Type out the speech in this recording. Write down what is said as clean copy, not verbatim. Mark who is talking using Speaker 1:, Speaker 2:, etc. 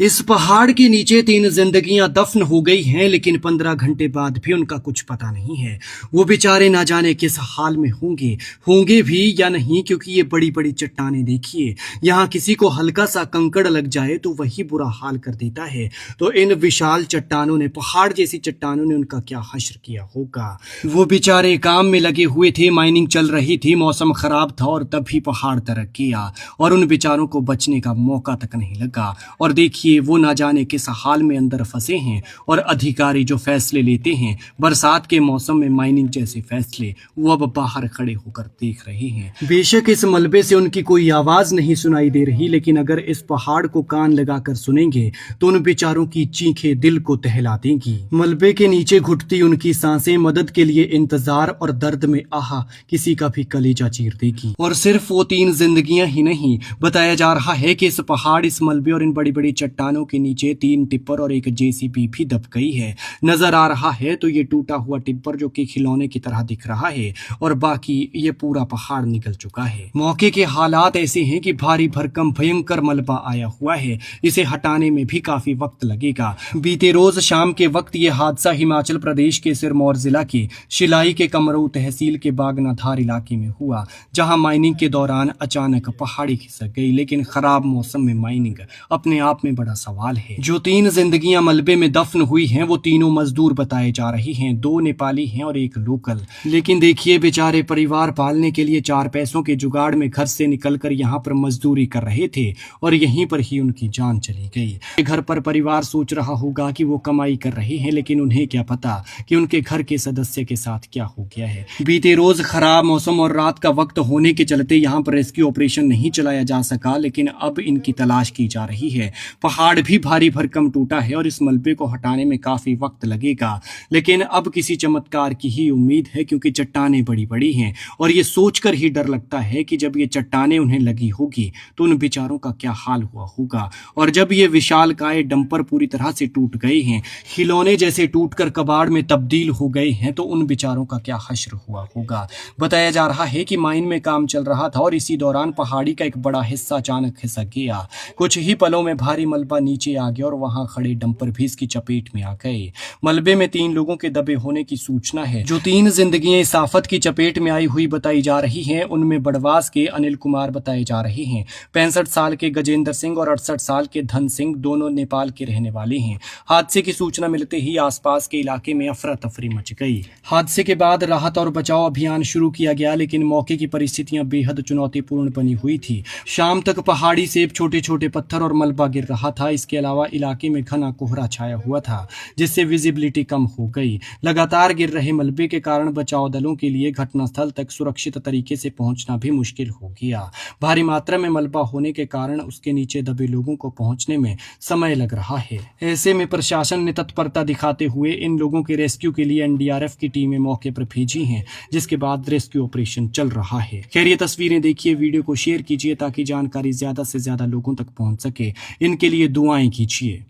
Speaker 1: इस पहाड़ के नीचे 3 जिंदगियां दफन हो गई हैं, लेकिन 15 घंटे बाद भी उनका कुछ पता नहीं है। वो बेचारे ना जाने किस हाल में होंगे होंगे भी या नहीं, क्योंकि ये बड़ी बड़ी चट्टानें देखिए। यहाँ किसी को हल्का सा कंकड़ लग जाए तो वही बुरा हाल कर देता है। तो इन विशाल चट्टानों ने, पहाड़ जैसी चट्टानों ने उनका क्या हश्र किया होगा। वो बेचारे काम में लगे हुए थे, माइनिंग चल रही थी, मौसम खराब था और तभी पहाड़ दरक गया और उन बेचारों को बचने का मौका तक नहीं लगा। और देखिए, वो ना जाने किस हाल में अंदर फंसे हैं। और अधिकारी जो फैसले लेते हैं बरसात के मौसम में माइनिंग जैसे फैसले, वो अब बाहर खड़े होकर देख रहे हैं। बेशक इस मलबे से उनकी कोई आवाज नहीं सुनाई दे रही, लेकिन अगर इस पहाड़ को कान लगाकर सुनेंगे तो उन बेचारों की चीखें दिल को दहला देंगी। मलबे के नीचे घुटती उनकी सांसें मदद के लिए इंतजार और दर्द में आहा किसी का भी कलेजा चीर देगी। और सिर्फ वो 3 जिंदगियां ही नहीं, बताया जा रहा है कि इस पहाड़, इस मलबे और इन बड़ी बड़ी चट्टानों के नीचे 3 टिप्पर और एक जेसीबी भी दब गई है। नजर आ रहा है तो ये टूटा हुआ टिप्पर जो कि खिलौने की तरह दिख रहा है, और बाकी ये पूरा पहाड़ निकल चुका है। मौके के हालात ऐसे हैं कि भारी भरकम भयंकर मलबा आया हुआ है, इसे हटाने में भी काफी वक्त लगेगा। बीते रोज शाम के वक्त ये हादसा हिमाचल प्रदेश के सिरमौर जिला के शिलाई के कमरू तहसील के बागनाधार इलाके में हुआ, जहां माइनिंग के दौरान अचानक पहाड़ी खिसक गई। लेकिन खराब मौसम में माइनिंग अपने आप में बड़ा सवाल है। जो 3 जिंदगियां मलबे में दफन हुई हैं वो तीनों मजदूर बताए जा रही हैं, 2 नेपाली हैं और 1 लोकल। लेकिन देखिए, बेचारे परिवार पालने के लिए 4 पैसों के जुगाड़ में घर से निकलकर यहाँ पर मजदूरी कर रहे थे और यहीं पर ही उनकी जान चली गई। घर पर परिवार सोच रहा होगा कि वो कमाई कर रहे हैं, लेकिन उन्हें क्या पता कि उनके घर के सदस्य के साथ क्या हो गया है। बीते रोज खराब मौसम और रात का वक्त होने के चलते यहाँ पर रेस्क्यू ऑपरेशन नहीं चलाया जा सका, लेकिन अब इनकी तलाश की जा रही है। पहाड़ भी भारी भरकम टूटा है और इस मलबे को हटाने में काफी वक्त लगेगा, लेकिन अब किसी चमत्कार की ही उम्मीद है, क्योंकि चट्टानें बड़ी बड़ी हैं और ये सोचकर ही डर लगता है कि जब ये चट्टानें उन्हें लगी होगी तो उन बेचारों का क्या हाल हुआ होगा। और जब ये विशालकाय डंपर पूरी तरह से टूट गए हैं, खिलौने जैसे टूटकर कबाड़ में तब्दील हो गए हैं, तो उन बेचारों का क्या हश्र हुआ होगा। बताया जा रहा है कि माइन में काम चल रहा था और इसी दौरान पहाड़ी का एक बड़ा हिस्सा अचानक खिसक गया। कुछ ही पलों में भारी मलबा नीचे आ गया और वहां खड़े डंपर भी इसकी चपेट में आ गए। मलबे में 3 लोगों के दबे होने की सूचना है। जो 3 जिंदगियां इस आफत की चपेट में आई हुई बताई जा रही हैं, उनमें बड़वास के अनिल कुमार बताए जा रहे हैं। 65 साल के गजेंद्र सिंह और 68 साल के धन सिंह, दोनों नेपाल के रहने वाले हैं। हादसे की सूचना मिलते ही आसपास के इलाके में अफरा तफरी मच गई। हादसे के बाद राहत और बचाव अभियान शुरू किया गया, लेकिन मौके की परिस्थितियां बेहद चुनौतीपूर्ण बनी हुई थी। शाम तक पहाड़ी से छोटे छोटे पत्थर और मलबा गिर रहा था। इसके अलावा इलाके में घना कोहरा छाया हुआ था, जिससे विजिबिलिटी कम हो गई। लगातार गिर रहे मलबे के कारण बचाव दलों के लिए घटनास्थल तक सुरक्षित तरीके से पहुंचना भी मुश्किल हो गया। भारी मात्रा में मलबा होने के कारण उसके नीचे दबे लोगों को पहुंचने में समय लग रहा है। ऐसे में प्रशासन ने तत्परता दिखाते हुए इन लोगों के रेस्क्यू के लिए एनडीआरएफ की टीमें मौके पर भेजी हैं, जिसके बाद रेस्क्यू ऑपरेशन चल रहा है। खैर, ये तस्वीरें देखिए, वीडियो को शेयर कीजिए ताकि जानकारी ज्यादा से ज्यादा लोगों तक पहुंच सके। इनके लिए दुआएं कीजिए।